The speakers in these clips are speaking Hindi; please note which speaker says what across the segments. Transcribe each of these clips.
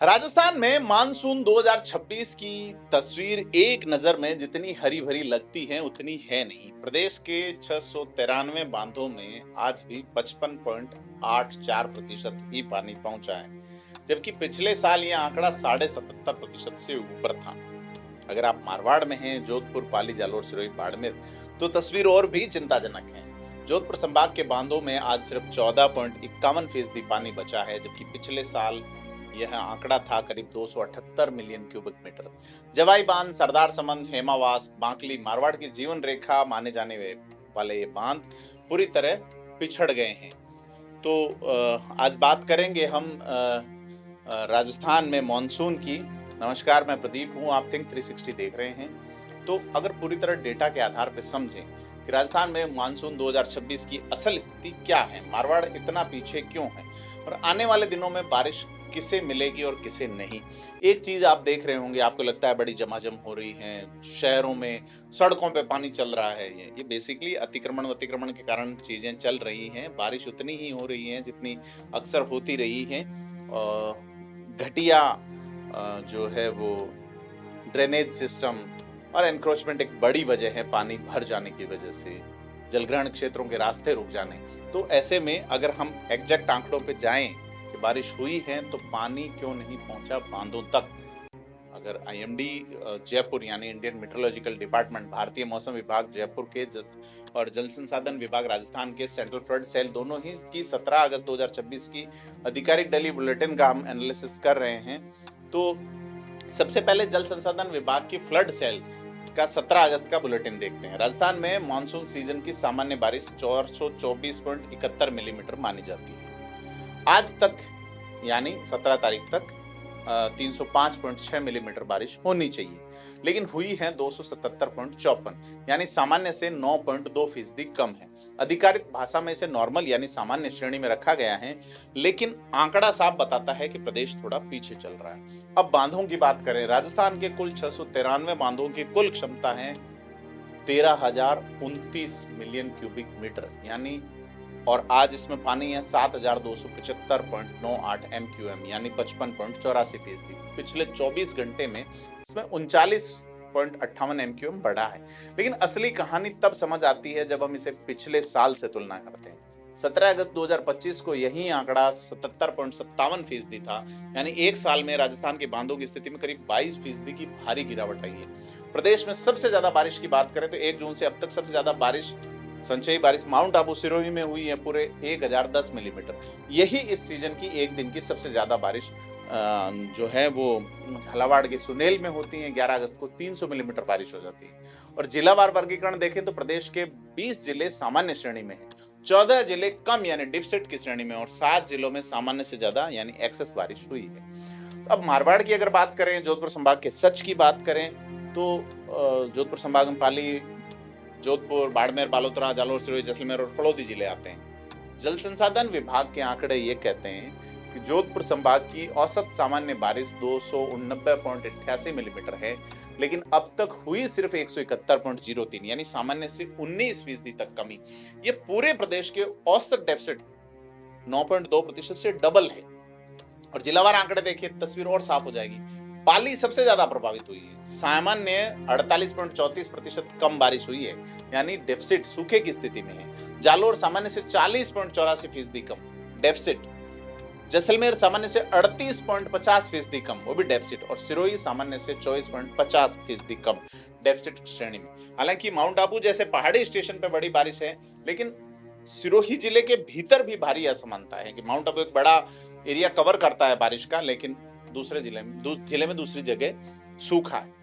Speaker 1: राजस्थान में मानसून 2026 की तस्वीर एक नजर में जितनी हरी भरी लगती है उतनी है नहीं। प्रदेश के 693 बांधों में आज भी 55.84% ही पानी पहुंचा है, जबकि पिछले साल यह आंकड़ा 77.5% से ऊपर था। अगर आप मारवाड़ में हैं, जोधपुर, पाली, जालोर, सिरोही, बाड़मेर, तो तस्वीर और भी चिंताजनक है। जोधपुर संभाग के बांधों में आज सिर्फ 14.51% पानी बचा है, जबकि पिछले साल यह आंकड़ा था करीब 278 मिलियन क्यूबिक मीटर। जवाई बांध, सरदार समंद, हेमावास, बांकली, मारवाड़ की जीवन रेखा माने जाने वाले ये बांध पूरी तरह पिछड़ गए हैं। तो आज बात करेंगे हम राजस्थान में मॉनसून की। नमस्कार, मैं प्रदीप हूँ, आप थिंक 360 देख रहे हैं। तो अगर पूरी तरह डेटा के आधार पर समझें कि राजस्थान में मानसून 2026 की असल स्थिति क्या है, मारवाड़ इतना पीछे क्यों है और आने वाले दिनों में बारिश किसे मिलेगी और किसे नहीं। एक चीज आप देख रहे होंगे, आपको लगता है बड़ी जमाजम हो रही है, शहरों में सड़कों पे पानी चल रहा है। ये बेसिकली अतिक्रमण के कारण चीजें चल रही हैं। बारिश उतनी ही हो रही है जितनी अक्सर होती रही है। घटिया जो है वो ड्रेनेज सिस्टम और एनक्रोचमेंट एक बड़ी वजह है। पानी भर जाने की वजह से जलग्रहण क्षेत्रों के रास्ते रुक जाने। तो ऐसे में अगर हम एग्जैक्ट आंकड़ों पे जाएं कि बारिश हुई है तो पानी क्यों नहीं पहुंचा बांधों तक। अगर आईएमडी जयपुर यानी इंडियन मेट्रोलॉजिकल डिपार्टमेंट, भारतीय मौसम विभाग जयपुर के और जल संसाधन विभाग राजस्थान के सेंट्रल फ्लड सेल दोनों ही की 17 अगस्त 2026 की आधिकारिक डेली बुलेटिन का हम एनालिसिस कर रहे हैं, तो सबसे पहले जल संसाधन विभाग की फ्लड सेल का 17 अगस्त का बुलेटिन देखते हैं। राजस्थान में मानसून सीजन की सामान्य बारिश 424.71 मिलीमीटर मानी जाती है। आज तक यानी 17 तारीख तक 305.6 मिलीमीटर बारिश होनी चाहिए, लेकिन हुई है 277.54, यानी सामान्य से 9.2% कम है। आधिकारिक भाषा में इसे नॉर्मल यानी सामान्य श्रेणी में रखा गया है, लेकिन आंकड़ा साफ बताता है कि प्रदेश थोड़ा पीछे चल रहा है। अब बांधों की बात करें, राजस्थान के कुल 693 बांधों की कुल क्षमता है 13,029 मिलियन क्यूबिक मीटर, यानी और आज इसमें पानी है 7,275.98 MQM, यानी 55.84%। पिछले 24 घंटे में इसमें 39.58 MQM बढ़ा है। लेकिन असली कहानी तब समझ आती है जब हम इसे पिछले साल से तुलना करते हैं। 17 अगस्त 2025 को यही आंकड़ा 77.57% था, यानी एक साल में राजस्थान के बांधों की स्थिति में करीब 22% की भारी गिरावट आई है। प्रदेश में सबसे ज्यादा बारिश की बात करें तो 1 जून से अब तक सबसे ज्यादा संचयी बारिश माउंट आबू सिरोही में हुई है, पूरे 1010 मिलीमीटर। यही इस सीजन की एक दिन की सबसे ज्यादा बारिश जो है वो झालावाड़ के सुनेल में होती है। 11 अगस्त को 300 मिलीमीटर बारिश हो जाती है। और जिलावार वर्गीकरण देखें तो प्रदेश के 20 जिले सामान्य श्रेणी में हैं, 14 जिले कम यानी डिफिसिट की श्रेणी में और 7 जिलों में सामान्य से ज्यादा यानी एक्सेस बारिश हुई है। अब मारवाड़ की अगर बात करें, जोधपुर संभाग के सच की बात करें तो जोधपुर संभाग में पाली, जोधपुर, बाड़मेर, बालोतरा, जालोर, सिरोही, जैसलमेर और फलौदी जिले आते हैं। जल संसाधन विभाग के आंकड़े ये कहते हैं कि जोधपुर संभाग की औसत सामान्य बारिश 289.88 मिलीमीटर है, लेकिन अब तक हुई सिर्फ 171.03, यानी सामान्य से 19% तक कमी। ये पूरे प्रदेश के औसत डेफिसिट 9.2% से डबल है। और जिलावार आंकड़े देखिए, तस्वीर और साफ हो जाएगी। पाली सबसे ज्यादा प्रभावित हुई है, सामान्य 48.34% कम बारिश हुई है, यानी डेफिसिट सूखे की स्थिति में है। जालोर सामान्य से 40.84% कम, डेफिसिट। जैसलमेर सामान्य से 38.50% कम, वो भी डेफिसिट। और सिरोही सामान्य से 24.50% कम, डेफिसिट श्रेणी में। हालांकि माउंट आबू जैसे पहाड़ी स्टेशन पर बड़ी बारिश है, लेकिन सिरोही जिले के भीतर भी भारी असमानता है कि माउंट आबू एक बड़ा एरिया कवर करता है बारिश का, लेकिन दूसरे जिले में दूसरी जगह सूखा है।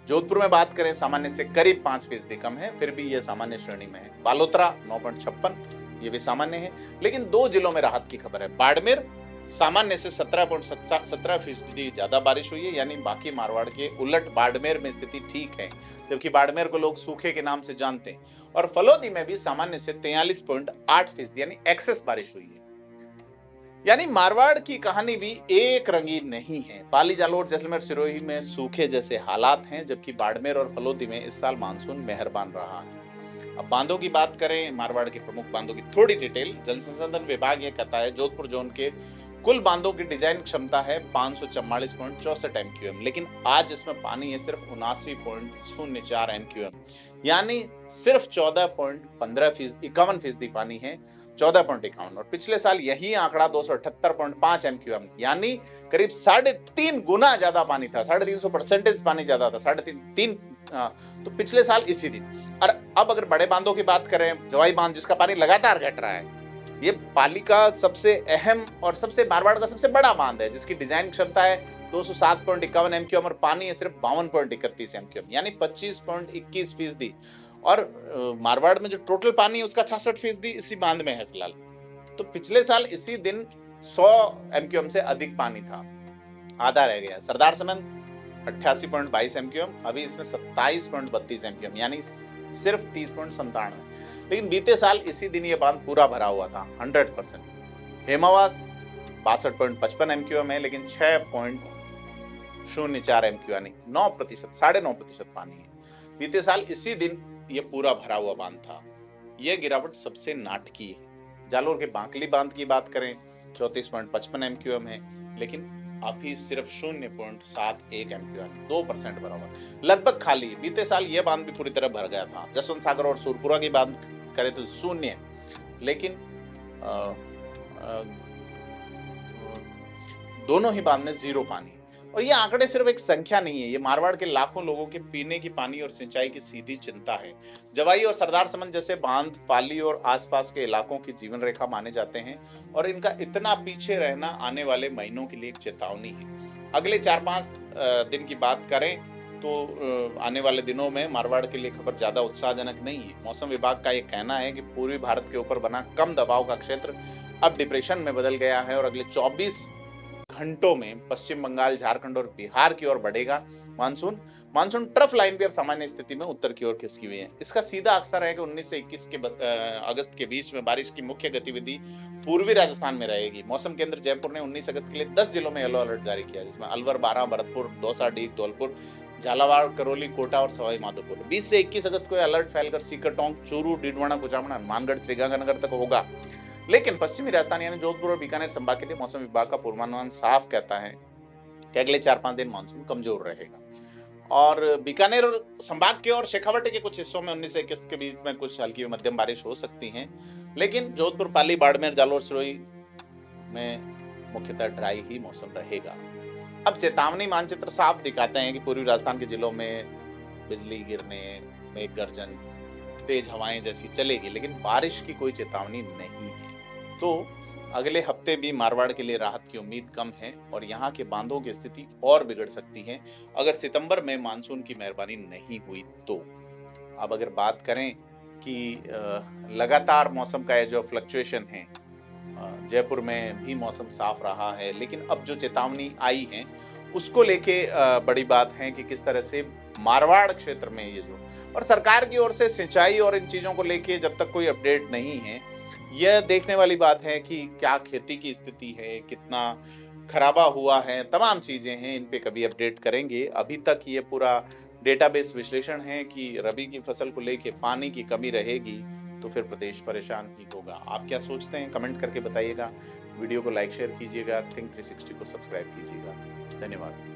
Speaker 1: जोधपुर में बात करें, सामान्य से करीब 5% कम है, फिर भी यह सामान्य श्रेणी में है। बालोतरा 9.56, ये भी सामान्य है, लेकिन 2 जिलों में राहत की खबर है। बाड़मेर सामान्य से 17.17% ज्यादा बारिश हुई है, यानी बाकी मारवाड़ के उलट बाड़मेर में स्थिति ठीक है, जबकि बाड़मेर को लोग सूखे के नाम से जानते हैं। और फलौदी में भी सामान्य से 43.8% यानी एक्सेस बारिश हुई है। यानी मारवाड़ की कहानी भी एक रंगीन नहीं है। पाली, जालोर, जैसलमेर, सिरोही में सूखे जैसे हालात हैं, जबकि बाड़मेर और फलौदी में इस साल मानसून मेहरबान रहा है। अब बांधों की बात करें, मारवाड़ के प्रमुख बांधों की थोड़ी डिटेल। जल संसाधन विभाग ये कहता है जोधपुर जोन के कुल बांधों की डिजाइन क्षमता है 544.64 एमक्यूएम, लेकिन आज इसमें पानी है सिर्फ 79.04 एमक्यूएम, यानी सिर्फ 51% पानी है, 14.51। और पिछले साल यही आंकड़ा 278.5 एमक्यूएम, यानी करीब 3.5 गुना ज्यादा पानी था, 350% पानी ज्यादा था, 3.5 तो पिछले साल इसी दिन। और अब अगर बड़े बांधों की बात करें, जवाई बांध जिसका पानी लगातार घट रहा है, ये पाली का सबसे अहम और सबसे मारवाड़ का सबसे बड़ा बांध है, जिसकी डिजाइन क्षमता है 207.51 एमक्यूएम और पानी है सिर्फ 52.31 एमक्यूएम, यानी 25.21%। और मारवाड़ में जो टोटल पानी है उसका 66% इसी बांध में है फिलहाल। तो पिछले साल इसी दिन 100 एमक्यूएम से अधिक पानी था, आधा रह गया। सरदार समंद 88.22 एमक्यूएम, अभी इसमें 27.32 एमक्यूएम, यानी सिर्फ 30.97। लेकिन बीते साल इसी दिन ये बांध पूरा भरा हुआ था 100%। हेमावास 62.55 एमक्यूएम है, लेकिन 6.04 एमक्यू, यानी 9%, 9.5% पानी है। बीते साल इसी दिन ये पूरा भरा हुआ बांध था। यह गिरावट सबसे नाटकीय है। जालोर के बांकली बांध की बात करें, 34.55 एमक्यूएम है, लेकिन अभी सिर्फ 0.71 एमक्यू, 2% भरा हुआ, लगभग खाली है। बीते साल यह बांध भी पूरी तरह भर गया था। जसवंत सागर और सूरपुरा की बात करें तो 0, लेकिन दोनों ही बांध में 0 पानी। और ये आंकड़े सिर्फ एक संख्या नहीं है, ये मारवाड़ के लाखों लोगों के पीने की पानी और सिंचाई की सीधी चिंता है। जवाई और सरदार समंद जैसे बांध पाली और आसपास के इलाकों की जीवन रेखा माने जाते हैं, और इनका इतना पीछे रहना आने वाले महीनों के लिए एक चेतावनी है। अगले 4-5 दिन की बात करें तो आने वाले दिनों में मारवाड़ के लिए खबर ज्यादा उत्साहजनक नहीं है। मौसम विभाग का ये कहना है कि पूर्वी भारत के ऊपर बना कम दबाव का क्षेत्र अब डिप्रेशन में बदल गया है और अगले 24 घंटों में पश्चिम बंगाल, झारखंड और बिहार की ओर बढ़ेगा मानसून ट्रफ लाइन भी अब सामान्य स्थिति में उत्तर की ओर खिसकी हुई है। इसका सीधा अक्सर है कि 19 से 21 के अगस्त के बीच में बारिश की मुख्य गतिविधि पूर्वी राजस्थान में रहेगी। मौसम केंद्र जयपुर ने 19 अगस्त के लिए 10 जिलों में येलो अलर्ट जारी किया, जिसमें अलवर, बारां, भरतपुर, दौसा, डीग, धौलपुर, झालावाड़, करौली, कोटा और सवाई माधोपुर। 20 से 21 अगस्त को अलर्ट फैलकर सीकर, टोंक, चूरू, डीडवाना, कुचामना, हनुमानगढ़, श्रीगंगानगर तक होगा। लेकिन पश्चिमी राजस्थान यानी जोधपुर और बीकानेर संभाग के लिए मौसम विभाग का पूर्वानुमान साफ कहता है कि अगले 4-5 दिन मानसून कमजोर रहेगा। और बीकानेर और संभाग के और शेखावटी के कुछ हिस्सों में 19 से 21 के बीच में कुछ हल्की मध्यम बारिश हो सकती है, लेकिन जोधपुर, पाली, बाड़मेर, जालोर, सिरोही में मुख्यतः ड्राई ही मौसम रहेगा। अब चेतावनी मानचित्र साफ दिखाते हैं कि पूर्वी राजस्थान के जिलों में बिजली गिरने, मेघ गर्जन, तेज हवाएं जैसी चलेगी, लेकिन बारिश की कोई चेतावनी नहीं है। तो अगले हफ्ते भी मारवाड़ के लिए राहत की उम्मीद कम है और यहाँ के बांधों की स्थिति और बिगड़ सकती है अगर सितंबर में मानसून की मेहरबानी नहीं हुई तो। अब अगर बात करें कि लगातार मौसम का जो फ्लक्चुएशन है, जयपुर में भी मौसम साफ रहा है, लेकिन अब जो चेतावनी आई है उसको लेके बड़ी बात है कि किस तरह से मारवाड़ क्षेत्र में ये जो, और सरकार की ओर से सिंचाई और इन चीजों को लेके जब तक कोई अपडेट नहीं है, यह देखने वाली बात है कि क्या खेती की स्थिति है, कितना खराबा हुआ है, तमाम चीजें हैं, इन पे कभी अपडेट करेंगे। अभी तक ये पूरा डेटाबेस विश्लेषण है कि रबी की फसल को लेके पानी की कमी रहेगी तो फिर प्रदेश परेशान ही होगा। आप क्या सोचते हैं, कमेंट करके बताइएगा। वीडियो को लाइक शेयर कीजिएगा, थिंक 360 को सब्सक्राइब कीजिएगा। धन्यवाद।